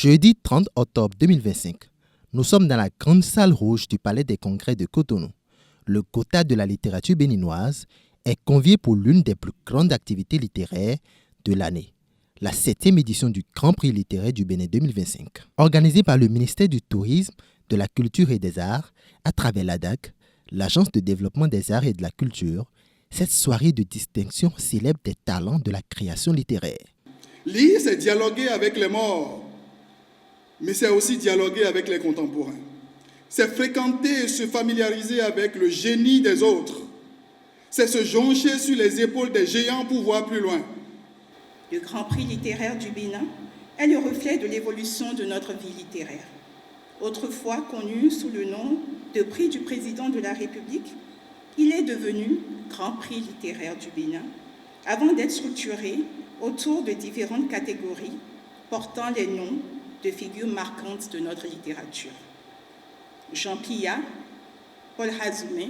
Jeudi 30 octobre 2025, nous sommes dans la grande salle rouge du Palais des Congrès de Cotonou. Le quota de la littérature béninoise est convié pour l'une des plus grandes activités littéraires de l'année, la 7e édition du Grand Prix littéraire du Bénin 2025. Organisée par le ministère du Tourisme, de la Culture et des Arts, à travers l'ADAC, l'Agence de développement des arts et de la culture, cette soirée de distinction célèbre des talents de la création littéraire. Lire, c'est dialoguer avec les morts, mais c'est aussi dialoguer avec les contemporains. C'est fréquenter et se familiariser avec le génie des autres. C'est se joncher sur les épaules des géants pour voir plus loin. Le Grand Prix littéraire du Bénin est le reflet de l'évolution de notre vie littéraire. Autrefois connu sous le nom de Prix du Président de la République, il est devenu Grand Prix littéraire du Bénin, avant d'être structuré autour de différentes catégories portant les noms de figures marquantes de notre littérature. Jean Pia, Paul Hazumé,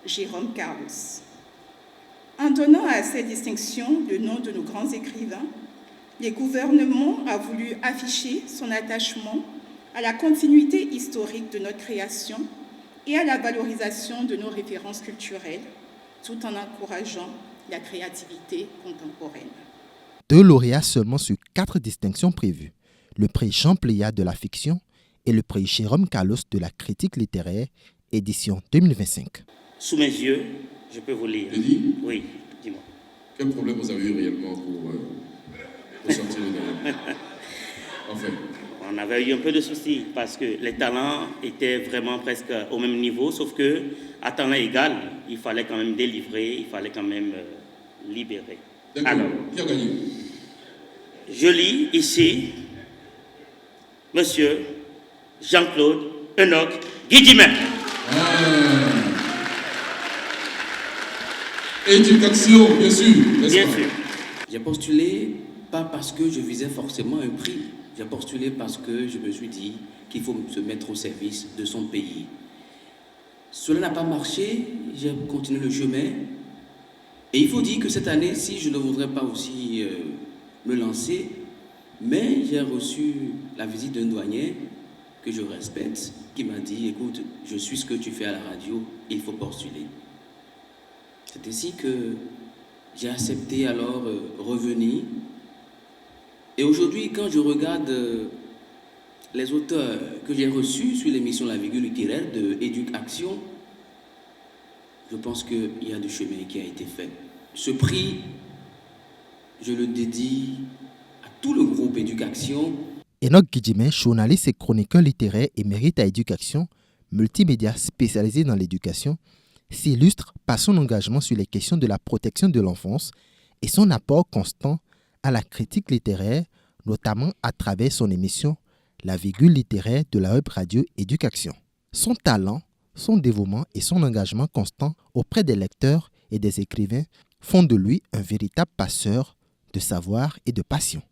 Jérôme Carlos. En donnant à ces distinctions le nom de nos grands écrivains, le gouvernement a voulu afficher son attachement à la continuité historique de notre création et à la valorisation de nos références culturelles, tout en encourageant la créativité contemporaine. 2 lauréats seulement sur 4 distinctions prévues, le prix Jean Pléa de la fiction et le prix Jérôme Carlos de la critique littéraire, édition 2025. Sous mes yeux, je peux vous lire. Eddie ? Oui, dis-moi. Quel problème vous avez eu réellement pour sortir le dernier ? Enfin. On avait eu un peu de soucis parce que les talents étaient vraiment presque au même niveau, sauf que à talent égal, il fallait quand même délivrer, il fallait quand même libérer. D'accord. Alors, qui a gagné ? Je lis ici Monsieur Jean-Claude Enoch Guidimet. Éducation, bien sûr. Bien sûr. J'ai postulé pas parce que je visais forcément un prix. J'ai postulé parce que je me suis dit qu'il faut se mettre au service de son pays. Cela n'a pas marché, j'ai continué le chemin. Et il faut dire que cette année, si je ne voudrais pas aussi me lancer, mais j'ai reçu la visite d'un douanier que je respecte, qui m'a dit, écoute, je suis ce que tu fais à la radio, il faut postuler. C'est ainsi que j'ai accepté alors revenir. Et aujourd'hui, quand je regarde les auteurs que j'ai reçus sur l'émission La Virgule littéraire de Éducation, je pense qu'il y a du chemin qui a été fait. Ce prix, je le dédie à tout le groupe Éducation. Enoch Guidimet, journaliste et chroniqueur littéraire émérite à Éducation, multimédia spécialisé dans l'éducation, s'illustre par son engagement sur les questions de la protection de l'enfance et son apport constant à la critique littéraire, notamment à travers son émission La Virgule littéraire de la web radio Éducation. Son talent, son dévouement et son engagement constant auprès des lecteurs et des écrivains font de lui un véritable passeur de savoir et de passion.